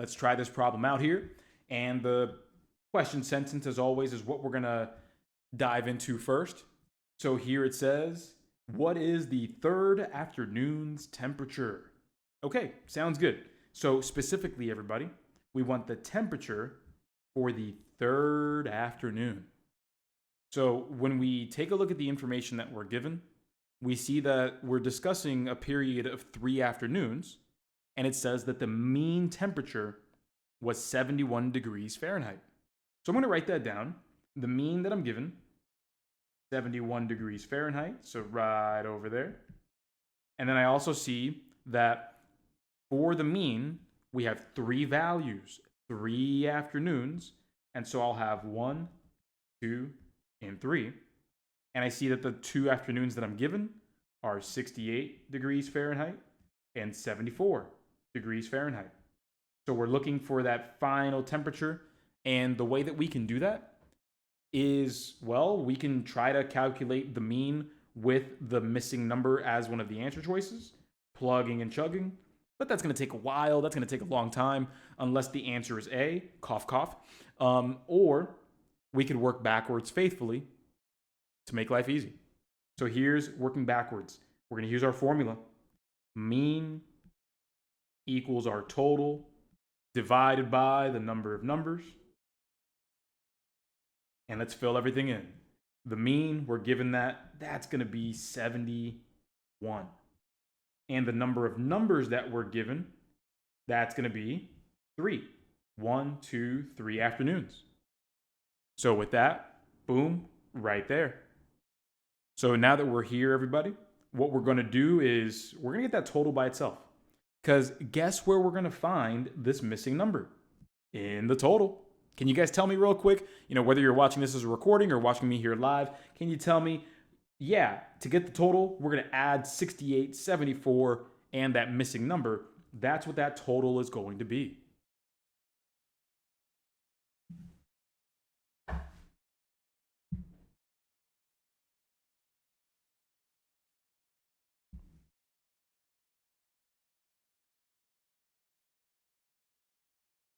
Let's try this problem out here. And the question sentence, as always, is what we're going to dive into first. So here it says, what is the third afternoon's temperature? Okay, sounds good. So specifically, everybody, we want the temperature for the third afternoon. So when we take a look at the information that we're given, we see that we're discussing a period of 3 afternoons, and it says that the mean temperature was 71 degrees Fahrenheit. So I'm going to write that down. The mean that I'm given, 71 degrees Fahrenheit, so right over there. And then I also see that for the mean, we have 3 values, 3 afternoons, and so I'll have 1, 2, and 3. And I see that the 2 afternoons that I'm given are 68 degrees Fahrenheit and 74 degrees Fahrenheit. So we're looking for that final temperature, and the way that we can do that is, well, we can try to calculate the mean with the missing number as one of the answer choices, plugging and chugging, but that's going to take a while. That's going to take a long time unless the answer is A, cough, cough, or we could work backwards faithfully to make life easy. So here's working backwards. We're going to use our formula. Mean equals our total divided by the number of numbers. And let's fill everything in. The mean, we're given that's going to be 71. And the number of numbers that we're given, that's going to be 3. 1, 2, 3 afternoons. So with that, boom, right there. So now that we're here, everybody, what we're going to do is we're going to get that total by itself. Because guess where we're going to find this missing number? In the total. Can you guys tell me real quick, whether you're watching this as a recording or watching me here live, can you tell me, to get the total, we're going to add 68, 74, and that missing number. That's what that total is going to be.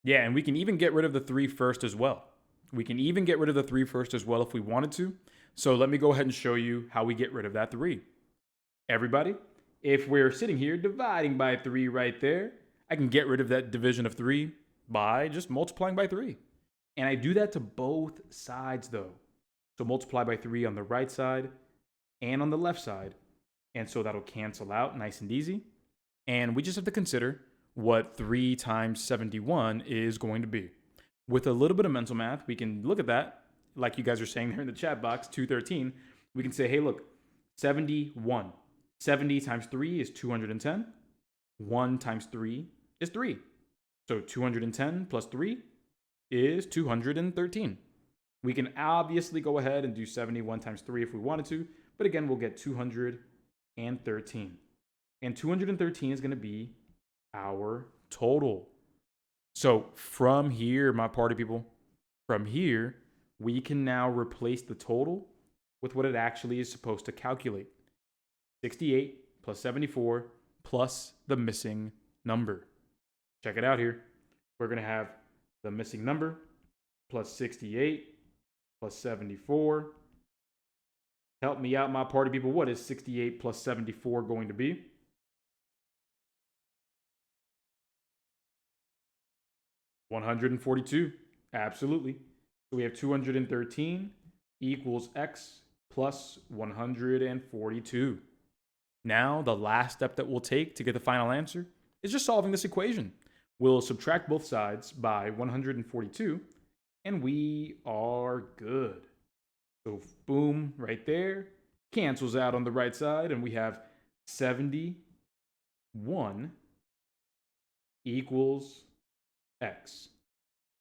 Yeah, and we can even get rid of the 3 first as well. We can even get rid of the 3 first as well if we wanted to. So let me go ahead and show you how we get rid of that 3. Everybody, if we're sitting here dividing by 3 right there, I can get rid of that division of 3 by just multiplying by 3. And I do that to both sides though. So multiply by 3 on the right side and on the left side. And so that'll cancel out nice and easy. And we just have to consider what 3 times 71 is going to be. With a little bit of mental math, we can look at that, like you guys are saying there in the chat box, 213. We can say, hey, look, 71. 70 times 3 is 210. 1 times 3 is 3. So 210 plus 3 is 213. We can obviously go ahead and do 71 times 3 if we wanted to, but again, we'll get 213. And 213 is going to be our total. So from here, my party people, from here, we can now replace the total with what it actually is supposed to calculate. 68 plus 74 plus the missing number. Check it out here. We're going to have the missing number plus 68 plus 74. Help me out, my party people. What is 68 plus 74 going to be? 142. Absolutely. So we have 213 equals x plus 142. Now, the last step that we'll take to get the final answer is just solving this equation. We'll subtract both sides by 142, and we are good. So boom, right there. Cancels out on the right side, and we have 71 equals x.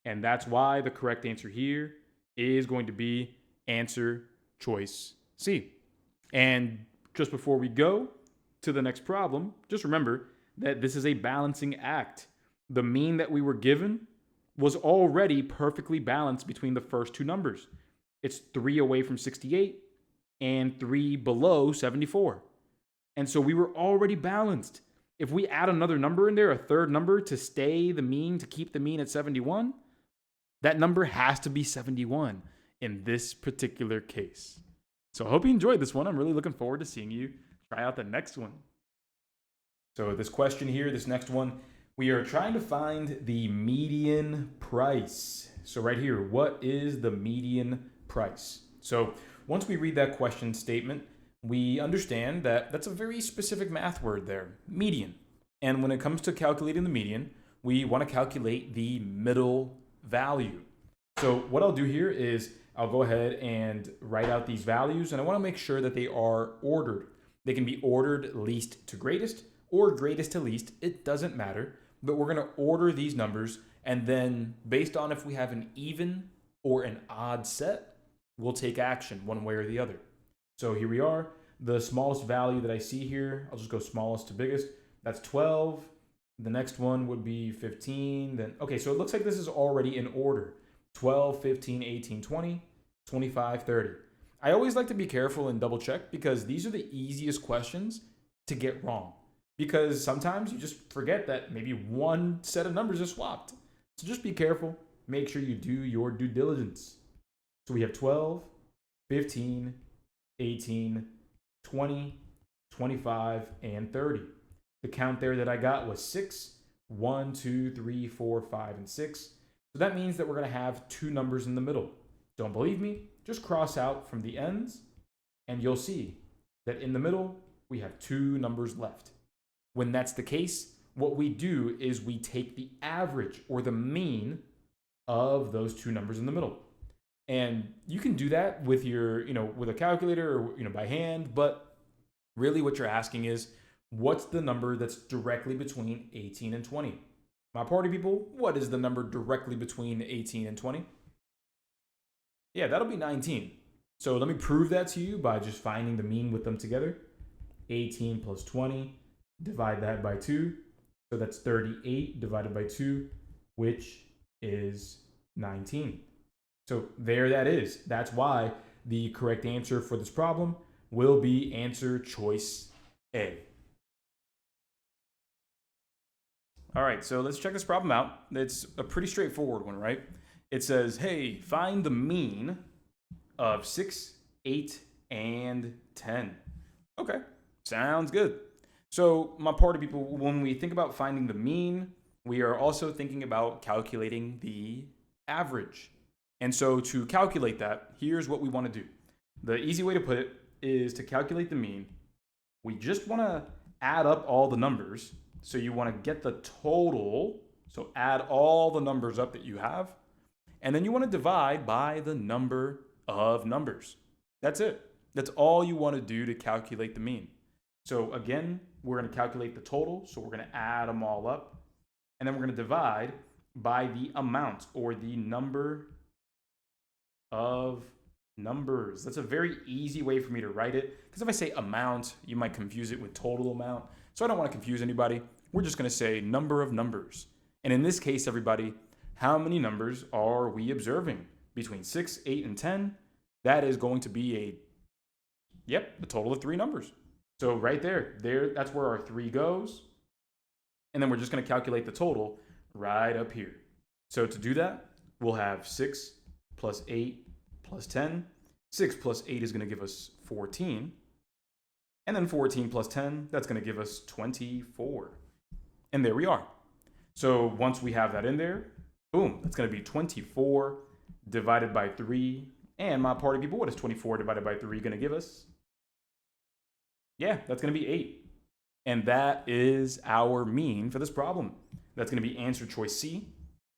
And that's why the correct answer here is going to be answer choice C. And just before we go to the next problem, just remember that this is a balancing act. The mean that we were given was already perfectly balanced between the first 2 numbers. It's 3 away from 68 and 3 below 74. And so we were already balanced. if we add another number in there, a third number to stay the mean, to keep the mean at 71, that number has to be 71 in this particular case. So I hope you enjoyed this one. I'm really looking forward to seeing you try out the next one. So this question here, this next one, we are trying to find the median price. So right here, what is the median price? So once we read that question statement, we understand that that's a very specific math word there, median. And when it comes to calculating the median, we want to calculate the middle value. So what I'll do here is I'll go ahead and write out these values, and I want to make sure that they are ordered. They can be ordered least to greatest or greatest to least. It doesn't matter, but we're going to order these numbers, and then based on if we have an even or an odd set, we'll take action one way or the other. So here we are. The smallest value that I see here, I'll just go smallest to biggest. That's 12. The next one would be 15. Then, okay, so it looks like this is already in order. 12, 15, 18, 20, 25, 30. I always like to be careful and double check because these are the easiest questions to get wrong. Because sometimes you just forget that maybe one set of numbers are swapped. So just be careful. Make sure you do your due diligence. So we have 12, 15, 18, 20, 25, and 30. The count there that I got was 6. 1, 2, 3, 4, 5, and 6. So that means that we're going to have two numbers in the middle. Don't believe me? Just cross out from the ends, and you'll see that in the middle, we have two numbers left. When that's the case, what we do is we take the average or the mean of those two numbers in the middle. And you can do that with your, with a calculator or, by hand, but really what you're asking is, what's the number that's directly between 18 and 20? My party people, what is the number directly between 18 and 20? Yeah, that'll be 19. So let me prove that to you by just finding the mean with them together. 18 plus 20, divide that by 2. So that's 38 divided by 2, which is 19. So there that is. That's why the correct answer for this problem will be answer choice A. All right, so let's check this problem out. It's a pretty straightforward one, right? It says, hey, find the mean of 6, 8, and 10. Okay, sounds good. So my party people, when we think about finding the mean, we are also thinking about calculating the average. And so to calculate that, here's what we want to do. The easy way to put it is to calculate the mean. We just want to add up all the numbers. So you want to get the total. So add all the numbers up that you have. And then you want to divide by the number of numbers. That's it. That's all you want to do to calculate the mean. So again, we're going to calculate the total. So we're going to add them all up. And then we're going to divide by the amount or the number of numbers. That's a very easy way for me to write it. Because if I say amount, you might confuse it with total amount. So I don't want to confuse anybody. We're just going to say number of numbers. And in this case, everybody, how many numbers are we observing? Between 6, 8, and 10, that is going to be a total of 3 numbers. So right there, that's where our 3 goes. And then we're just going to calculate the total right up here. So to do that, we'll have 6 plus 8 plus 10. 6 plus 8 is going to give us 14. And then 14 plus 10, that's going to give us 24. And there we are. So once we have that in there, boom, that's going to be 24 divided by 3. And my party people, what is 24 divided by 3 going to give us? Yeah, that's going to be 8. And that is our mean for this problem. That's going to be answer choice C.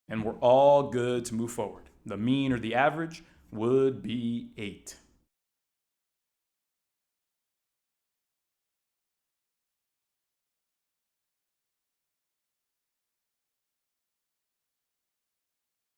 And we're all good to move forward. The mean or the average would be 8.